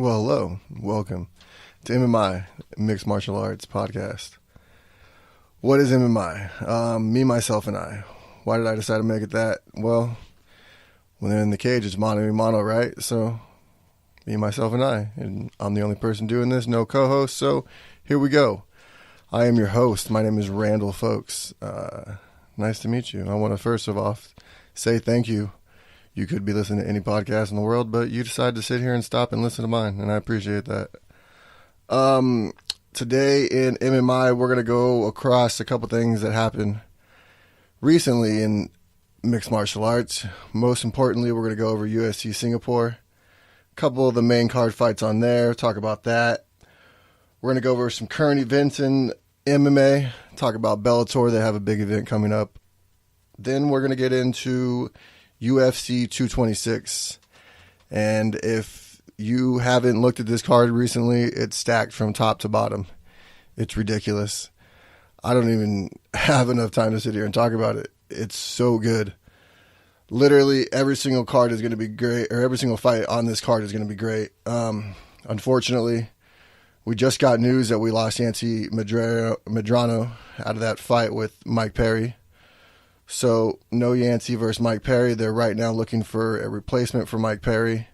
Well, hello. Welcome to MMI, Mixed Martial Arts Podcast. What is MMI? Me, myself, and I. Why did I decide to make it that? Well, when they're in the cage, it's mano a mano, right? So, me, myself, and I. And I'm the only person doing this, no co-host, so here we go. I am your host. My name is Randall Folks. Nice to meet you. I want to first of all say thank you. You could be listening to any podcast in the world, but you decided to sit here and stop and listen to mine, and I appreciate that. Today in MMI, we're going to go across a couple things that happened recently in mixed martial arts. Most importantly, we're going to go over UFC Singapore. A couple of the main card fights on there, talk about that. We're going to go over some current events in MMA, talk about Bellator. They have a big event coming up. Then we're going to get into UFC 226. And if you haven't looked at this card recently, it's stacked from top to bottom. It's ridiculous. I don't even have enough time to sit here and talk about it. It's so good. Literally every single card is going to be great, or every single fight on this card is going to be great. Unfortunately, we just got news that we lost Yancy Medrano out of that fight with Mike Perry. So, no Yancy versus Mike Perry. They're right now looking for a replacement for Mike Perry.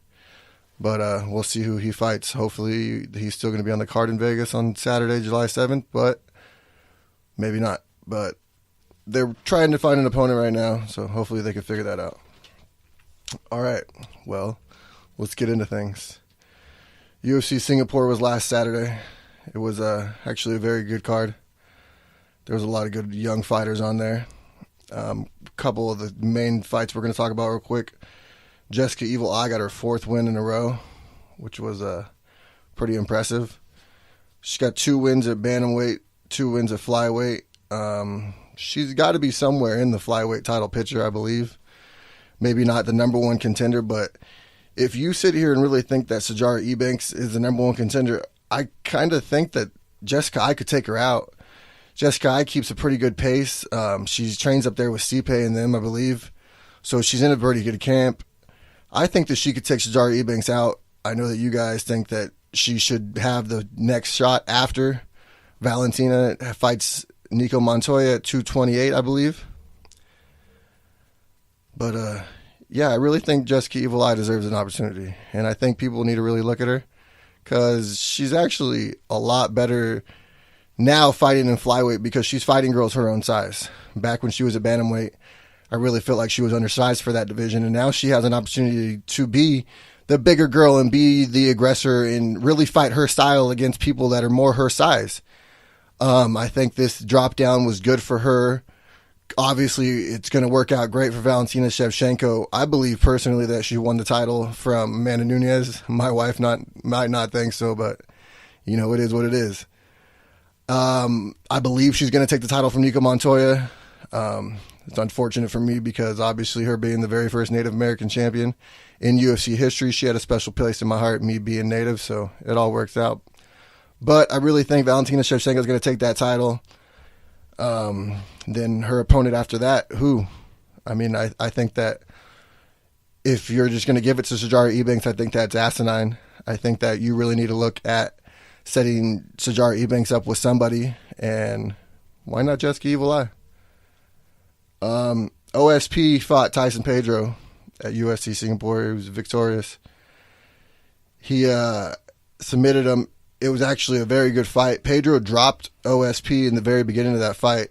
But we'll see who he fights. Hopefully, he's still going to be on the card in Vegas on Saturday, July 7th. But maybe not. But they're trying to find an opponent right now. So, hopefully, they can figure that out. All right. Well, let's get into things. UFC Singapore was last Saturday. It was actually a very good card. There was a lot of good young fighters on there. A couple of the main fights we're going to talk about real quick. Jessica Evil Eye got her 4th win in a row, which was pretty impressive. She got 2 wins at bantamweight, 2 wins at flyweight. She's got to be somewhere in the flyweight title picture, I believe. Maybe not the number one contender, but if you sit here and really think that Sijara Eubanks is the number one contender, I kind of think that Jessica Eye could take her out. Jessica Eye keeps a pretty good pace. She trains up there with Stipe and them, I believe. So she's in a pretty good camp. I think that she could take Sijara Eubanks out. I know that you guys think that she should have the next shot after Valentina fights Nico Montoya at 228, I believe. But, yeah, I really think Jessica Evil Eye deserves an opportunity. And I think people need to really look at her because she's actually a lot better now fighting in flyweight because she's fighting girls her own size. Back when she was at bantamweight, I really felt like she was undersized for that division, and now she has an opportunity to be the bigger girl and be the aggressor and really fight her style against people that are more her size. I think this drop down was good for her. Obviously, it's going to work out great for Valentina Shevchenko. I believe personally that she won the title from Amanda Nunes. My wife might not think so, but you know, it is what it is. I believe she's going to take the title from Nico Montoya. It's unfortunate for me because obviously her being the very first Native American champion in UFC history, she had a special place in my heart, me being Native, so it all works out. But I really think Valentina Shevchenko is going to take that title. Then her opponent after that, I think that if you're just going to give it to Sijara Eubanks, I think that's asinine. I think that you really need to look at setting Sijara Eubanks up with somebody, and why not Jessica Evil Eye? OSP fought Tyson Pedro at UFC Singapore. He was victorious. He submitted him. It was actually a very good fight. Pedro dropped OSP in the very beginning of that fight,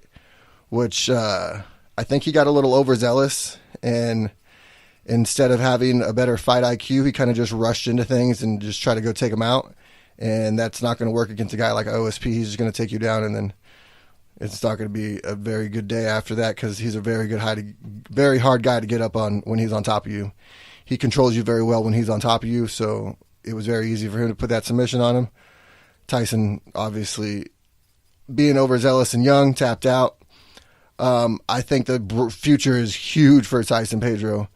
which I think he got a little overzealous, and instead of having a better fight IQ, he kind of just rushed into things and just tried to go take him out. And that's not going to work against a guy like OSP. He's just going to take you down, and then it's not going to be a very good day after that because he's a very hard guy to get up on when he's on top of you. He controls you very well when he's on top of you, so it was very easy for him to put that submission on him. Tyson, obviously, being overzealous and young, tapped out. I think the future is huge for Tyson Pedro.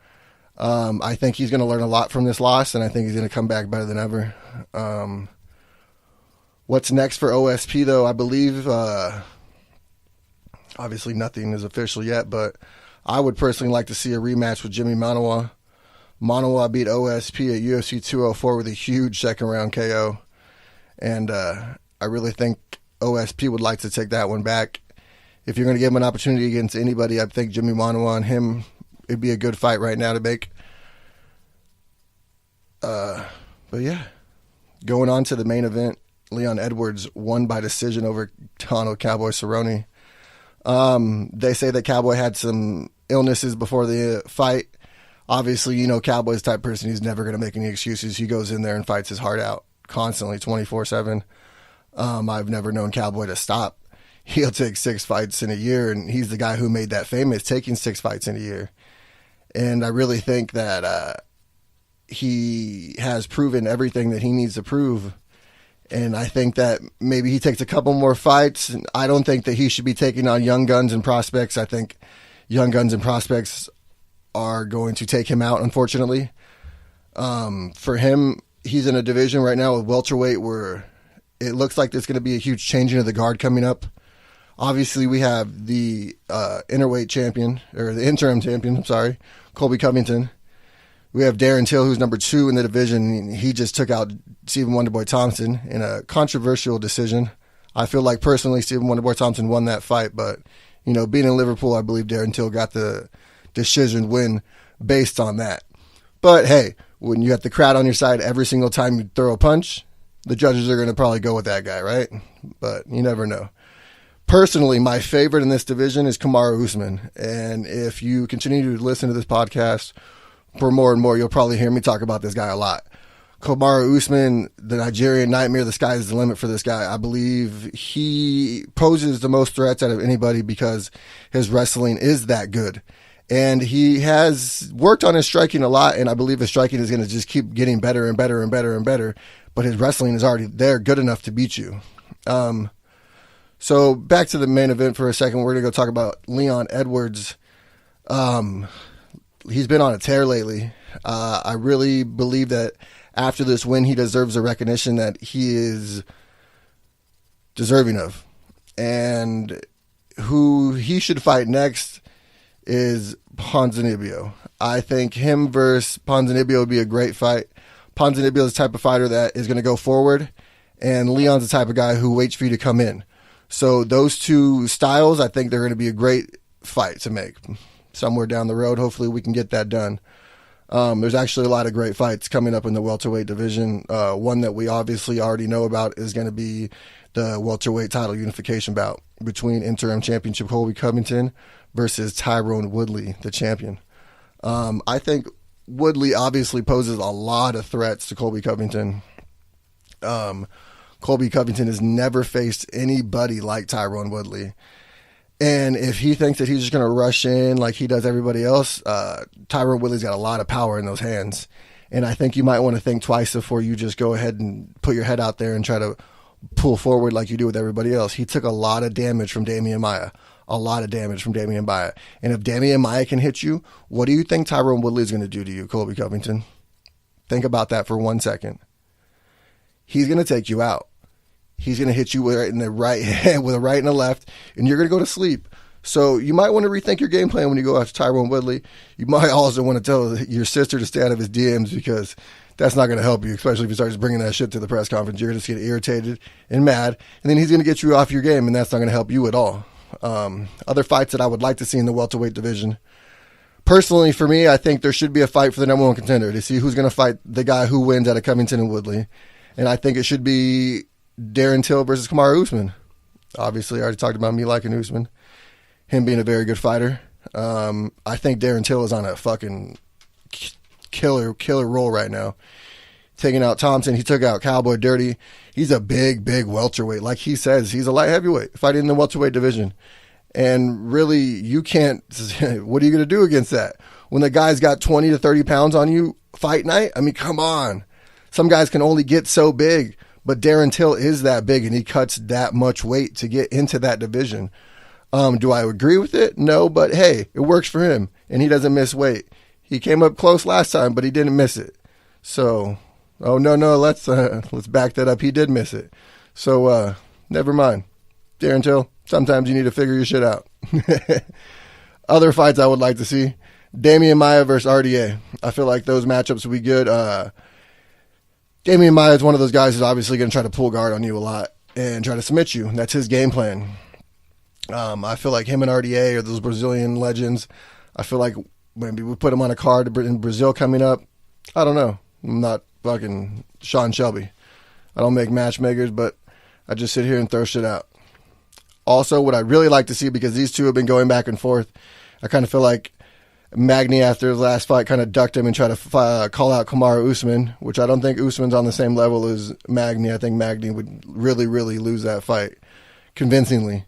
I think he's going to learn a lot from this loss, and I think he's going to come back better than ever. What's next for OSP, though? I believe, obviously nothing is official yet, but I would personally like to see a rematch with Jimmy Manawa. Manawa beat OSP at UFC 204 with a huge second round KO. And I really think OSP would like to take that one back. If you're going to give him an opportunity against anybody, I think Jimmy Manawa and him, it'd be a good fight right now to make. But yeah, going on to the main event, Leon Edwards won by decision over Donald Cowboy Cerrone. They say that Cowboy had some illnesses before the fight. Obviously, you know, Cowboy's the type of person, he's never going to make any excuses. He goes in there and fights his heart out constantly, 24/7. I've never known Cowboy to stop. He'll take 6 fights in a year, and he's the guy who made that famous, taking 6 fights in a year. And I really think that he has proven everything that he needs to prove. And I think that maybe he takes a couple more fights. I don't think that he should be taking on young guns and prospects. I think young guns and prospects are going to take him out, unfortunately. For him, he's in a division right now with welterweight where it looks like there's going to be a huge changing of the guard coming up. Obviously, we have the interim champion, Colby Covington. We have Darren Till, who's number 2 in the division. He just took out Stephen Wonderboy Thompson in a controversial decision. I feel like personally Stephen Wonderboy Thompson won that fight, but you know, being in Liverpool, I believe Darren Till got the decision win based on that. But hey, when you got the crowd on your side every single time you throw a punch, the judges are going to probably go with that guy, right? But you never know. Personally, my favorite in this division is Kamaru Usman. And if you continue to listen to this podcast for more and more, you'll probably hear me talk about this guy a lot. Kamaru Usman, the Nigerian nightmare, the sky is the limit for this guy. I believe he poses the most threats out of anybody because his wrestling is that good. And he has worked on his striking a lot, and I believe his striking is going to just keep getting better and better and better and better. But his wrestling is already there, good enough to beat you. So back to the main event for a second. We're going to go talk about Leon Edwards. He's been on a tear lately. I really believe that after this win, he deserves the recognition that he is deserving of. And who he should fight next is Ponzinibbio. I think him versus Ponzinibbio would be a great fight. Ponzinibbio is the type of fighter that is going to go forward, and Leon's the type of guy who waits for you to come in. So those two styles, I think they're going to be a great fight to make. Somewhere down the road, hopefully we can get that done. There's actually a lot of great fights coming up in the welterweight division. One that we obviously already know about is going to be the welterweight title unification bout between interim championship Colby Covington versus Tyrone Woodley, the champion. I think Woodley obviously poses a lot of threats to Colby Covington. Colby Covington has never faced anybody like Tyrone Woodley. And if he thinks that he's just going to rush in like he does everybody else, Tyrone Woodley's got a lot of power in those hands. And I think you might want to think twice before you just go ahead and put your head out there and try to pull forward like you do with everybody else. He took a lot of damage from Damian Maia. And if Damian Maia can hit you, what do you think Tyrone Woodley is going to do to you, Colby Covington? Think about that for 1 second. He's going to take you out. He's going to hit you right in the right hand with a right and a left, and you're going to go to sleep. So you might want to rethink your game plan when you go after Tyrone Woodley. You might also want to tell your sister to stay out of his DMs because that's not going to help you, especially if he starts bringing that shit to the press conference. You're going to get irritated and mad, and then he's going to get you off your game, and that's not going to help you at all. Other fights that I would like to see in the welterweight division. Personally, for me, I think there should be a fight for the number 1 contender to see who's going to fight the guy who wins out of Covington and Woodley. And I think it should be Darren Till versus Kamaru Usman. Obviously, I already talked about me liking Usman. Him being a very good fighter. I think Darren Till is on a fucking killer roll right now. Taking out Thompson. He took out Cowboy Dirty. He's a big welterweight. Like he says, he's a light heavyweight fighting in the welterweight division. And really, you can't, what are you going to do against that? When the guy's got 20 to 30 pounds on you fight night? I mean, come on. Some guys can only get so big, but Darren Till is that big and he cuts that much weight to get into that division. Do I agree with it? No, but hey, it works for him and he doesn't miss weight. He came up close last time, but he didn't miss it. So, let's back that up. He did miss it. So, never mind. Darren Till, sometimes you need to figure your shit out. Other fights I would like to see. Damian Maia versus RDA. I feel like those matchups will be good. Damian Maia is one of those guys who's obviously going to try to pull guard on you a lot and try to submit you. That's his game plan. I feel like him and RDA are those Brazilian legends. I feel like maybe we put him on a card in Brazil coming up. I don't know. I'm not fucking Sean Shelby. I don't make matchmakers, but I just sit here and throw shit out. Also, what I'd really like to see, because these two have been going back and forth, I kind of feel like Magny, after his last fight, kind of ducked him and tried to call out Kamaru Usman, which I don't think Usman's on the same level as Magny. I think Magny would really, really lose that fight convincingly.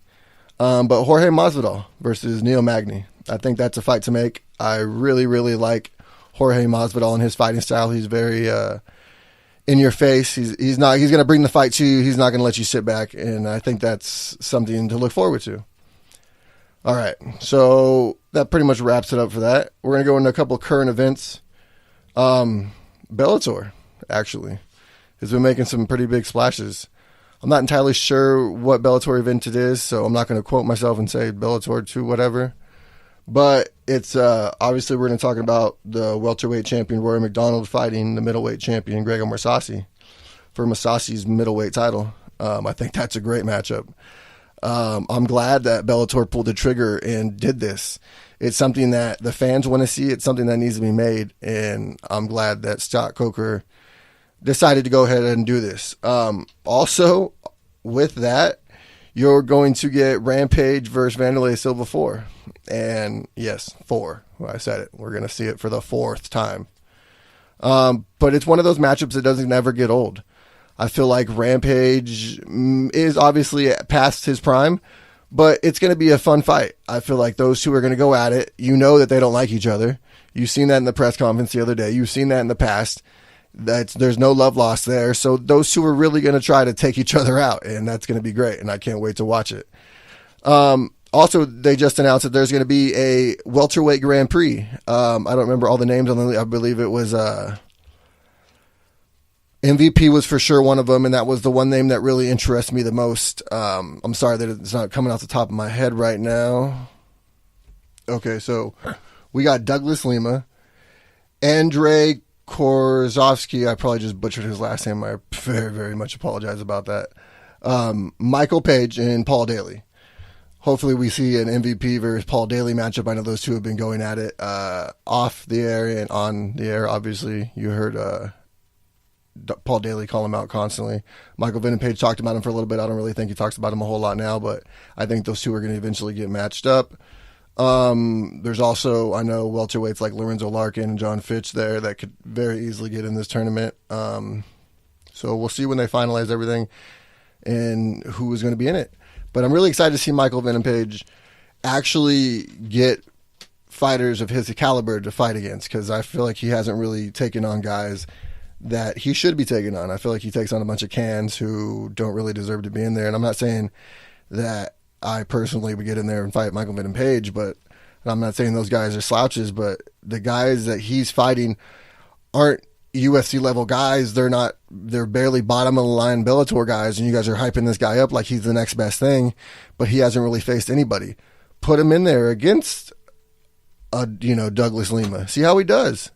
But Jorge Masvidal versus Neil Magny. I think that's a fight to make. I really, really like Jorge Masvidal and his fighting style. He's very in your face. He's going to bring the fight to you. He's not going to let you sit back, and I think that's something to look forward to. All right, so that pretty much wraps it up for that. We're going to go into a couple of current events. Bellator, actually, has been making some pretty big splashes. I'm not entirely sure what Bellator event it is, so I'm not going to quote myself and say Bellator 2 whatever. But it's obviously we're going to talk about the welterweight champion Rory McDonald fighting the middleweight champion Gregor Mousasi for Mousasi's middleweight title. I think that's a great matchup. I'm glad that Bellator pulled the trigger and did this. It's something that the fans want to see. It's something that needs to be made, and I'm glad that Scott Coker decided to go ahead and do this. Also, with that, you're going to get Rampage versus Vanderlei Silva 4. And yes, 4. Well, I said it. We're going to see it for the 4th time. But it's one of those matchups that doesn't ever get old. I feel like Rampage is obviously past his prime, but it's going to be a fun fight. I feel like those two are going to go at it. You know that they don't like each other. You've seen that in the press conference the other day. You've seen that in the past. There's no love lost there. So those two are really going to try to take each other out, and that's going to be great, and I can't wait to watch it. Also, they just announced that there's going to be a welterweight Grand Prix. I don't remember all the names on the. I believe it was MVP was for sure one of them, and that was the one name that really interests me the most. I'm sorry that it's not coming off the top of my head right now. Okay, so we got Douglas Lima, Andrei Korzovsky. I probably just butchered his last name. I very, very much apologize about that. Michael Page and Paul Daly. Hopefully we see an MVP versus Paul Daly matchup. I know those two have been going at it off the air and on the air. Obviously, you heard Paul Daly call him out constantly. Michael Venom Page talked about him for a little bit. I don't really think he talks about him a whole lot now, but I think those two are going to eventually get matched up. There's also, I know, welterweights like Lorenzo Larkin and John Fitch there that could very easily get in this tournament. So we'll see when they finalize everything and who is going to be in it. But I'm really excited to see Michael Venom Page actually get fighters of his caliber to fight against, because I feel like he hasn't really taken on guys that he should be taking on. I feel like he takes on a bunch of cans who don't really deserve to be in there. And I'm not saying that I personally would get in there and fight Michael Venom Page, but I'm not saying those guys are slouches, but the guys that he's fighting aren't UFC level guys. They're barely bottom of the line Bellator guys, and you guys are hyping this guy up like he's the next best thing, but he hasn't really faced anybody. Put him in there against Douglas Lima. See how he does.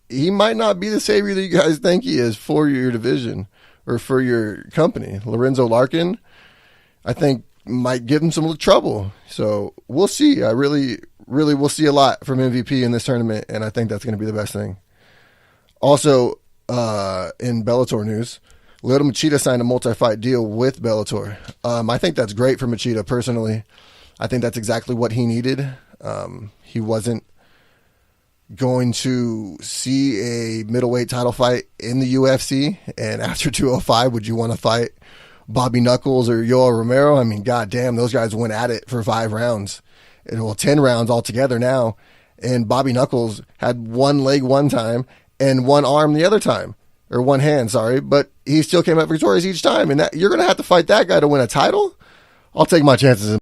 He might not be the savior that you guys think he is for your division or for your company. Lorenzo Larkin, I think, might give him some trouble. So we'll see. I really, really will see a lot from MVP in this tournament, and I think that's going to be the best thing. Also, in Bellator news, Lyoto Machida signed a multi-fight deal with Bellator. I think that's great for Machida personally. I think that's exactly what he needed. He wasn't going to see a middleweight title fight in the UFC, and after 205, would you want to fight Bobby Knuckles or Yoel Romero? I mean, goddamn, those guys went at it for 5 rounds. 10 rounds altogether now, and Bobby Knuckles had one leg one time and one arm the other time, or one hand, sorry, but he still came out victorious each time, and you're going to have to fight that guy to win a title? I'll take my chances